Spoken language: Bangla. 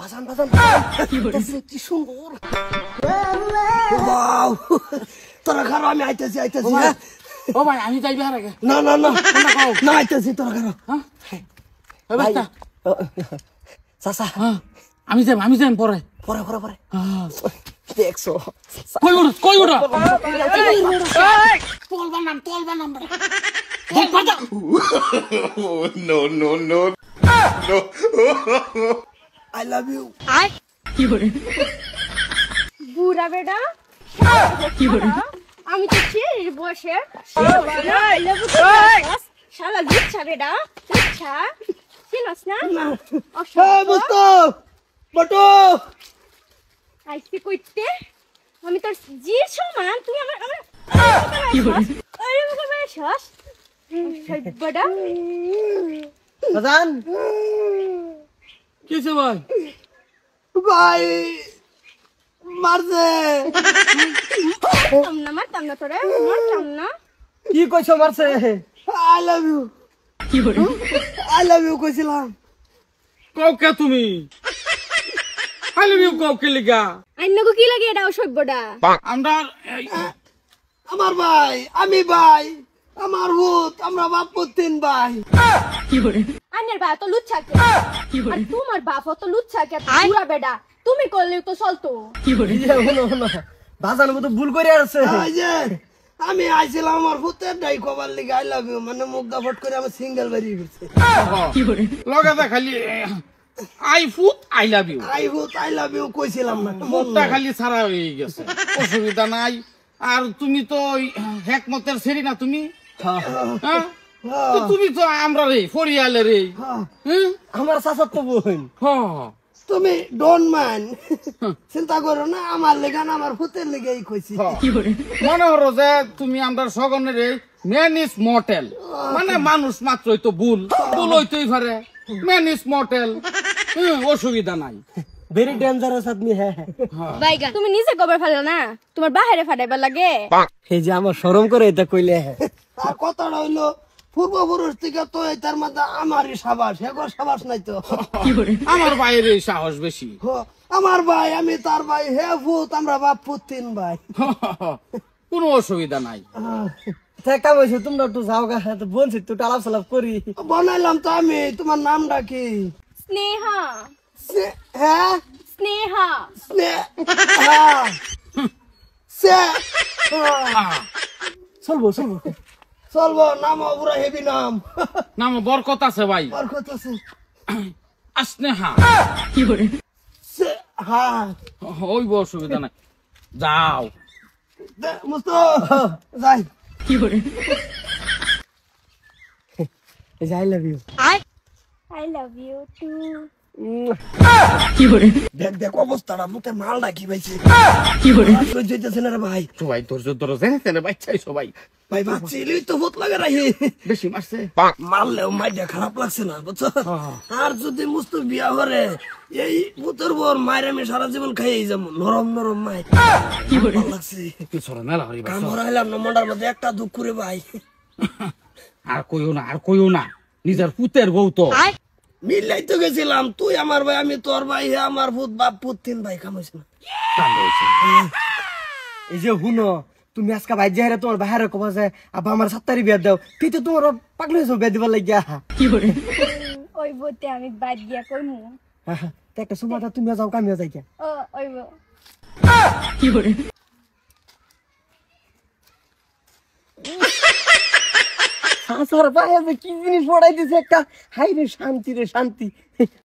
বাজান বাজান কি সুন্দর। ওয়াও তোরা খারাপ, আমি আইতেছি আইতেছি। ও ভাই আমি যাই বিহার আগে। না না না না আইতেছি, তোরা খারাপ। চাচা আমি যাই পরে পরে পরে পরে দেখছো কই উড়া তোল বানাম No, no, no. No. I love you. কি করে বুড়া বেটা কি করে আমি তো চির বসে শালা লুচ্ছা বেটা লুচ্ছা চিনস না বটো আইসি কইতে আমি তোর জি সমান তুই আমার কি করে শ্বাস বেটা বাজান কিছে ভাই ভাই মারছে। মারতাম না তোরে মারতাম না। কি কইছো মারছে? আই লাভ ইউ কি করে আই লাভ ইউ কইছিলাম। কাউকে তুমি হালিমিউ কাউকে লিগা আইনগো কি লাগে এটা সভ্যটা আমরা আমার ভাই, আমি ভাই, আমার ভূত, আমরা বাপ তিন ভাই। কি করে আইনের বা তো লুচ্ছা কে কি আর করে তোমার বাপ তো লুচ্ছা কে বুড়া বেটা তুমি করলে তো চলতো। কি করে বাজানোর মতো ভুল করে আসছে। আমি আইছিলাম আমার ভূতের ডাই কবার লিগে আই লাভ ইউ, মানে মুখ দাফট করে আমার সিঙ্গেল বেরিয়ে গেছে। কি করে লগাতে খালি আই ফুট আই লাভ ইউ আই ভূত আই লাভ ইউ কইছিলাম না, মুখটা খালি ছাড়া হয়ে গেছে, অসুবিধা নাই। আর তুমি তো হেকমতের সেরি না তুমি, হ্যাঁ? তো তুমি তো আমরা রে ফরিয়ালে রে, হ্যাঁ? আমার চাচার তো বোন। হ্যাঁ। তুমি ডোন্ট মাইন্ড, চিন্তা করো না, আমার লেগে না আমার ভূতের লেগেই কইছি। কি করে মনে হলো যে তুমি আমরা সগনের ম্যান ইজ মর্টেল, মানে মানুষ মাত্রই তো ভুল হইতেই পারে, ম্যান ইজ মর্টেল, অসুবিধা নাই। ভেরি ডেঞ্জারাস আদমি। হ্যাঁ বাইগা তুমি নিজে গোবর ফেলো না, তোমার বাহিরে ফাটাইবার লাগে। এই যে আমার শরম করে এটা কইলে। আর কথাটা হইলো পূর্বপুরুষ থেকে তো এটার মধ্যে আমারই সাবাস, হেগো সাবাস নাই তো। কি করে আমার বাইরে সাহস বেশি। আমার ভাই, আমি তার ভাই, হে ভূত, আমরা বাপ পুত তিন ভাই। কোনো অসুবিধা নাই। কাম হয়েছে, তোমরা একটু যাও গা, বলছি একটু আলাপ সালাপ করি। বানাইলাম তো আমি, তোমার নামটা কি? স্নেহা হ্যাঁ স্নেহা চলবো চলবো চলবো, নাম পুরা হেভি নাম। নাম বরকত আছে ভাই, বরকত আছে। স্নেহা। কি করে হ্যাঁ ওইব, অসুবিধা নাই, যাও। মুস্ত যাই। কি করে I love you. I love you too. কি করে দেখ দেখ অবস্থাটা, মুখে মালটা কি পাইছে। কি করে যেতেছে না রে ভাই। সবাই ধৈর্য ধরো, জেনে বাচ্চাই সবাই ভাই বাচ্চা তো ভূত লাগে রাই, বেশি মারছে। মারলেও মাইটা খারাপ লাগছে না, বুঝছো? আর যদি মুস্ত বিয়া করে এই ভূতের বর মায়ের আমি সারা জীবন খাইয়ে যাবো, নরম নরম মাই। কি করে লাগছে পিছনে মেলা হরি কাম হারাইলাম না, মন্ডার মধ্যে একটা দুঃখ রে ভাই। আর কইও না নিজের পুতের বউ তো। মিলাই তো গেছিলাম, তুই আমার ভাই, আমি তোর ভাই, হে আমার ভূত, বাপ ভূত তিন ভাই, কামাইছে না। এই যে হুনো, তুমি আজকে ভাই যাই তোমার বাহারে কবা যায় আবার আমার 7 তারিখ বিয়া দাও, তুই তো তোমার পাগল হয়েছো বিয়া দিবার লাগিয়া। কি করে ওই বইতে আমি বাদ দিয়া কইমু। একটা সুমাটা তুমি যাও, কামিয়া যাই গিয়া। ও ওই কি করে কি জিনিস পড়াই দিছে একটা, হাই রে শান্তি রে শান্তি।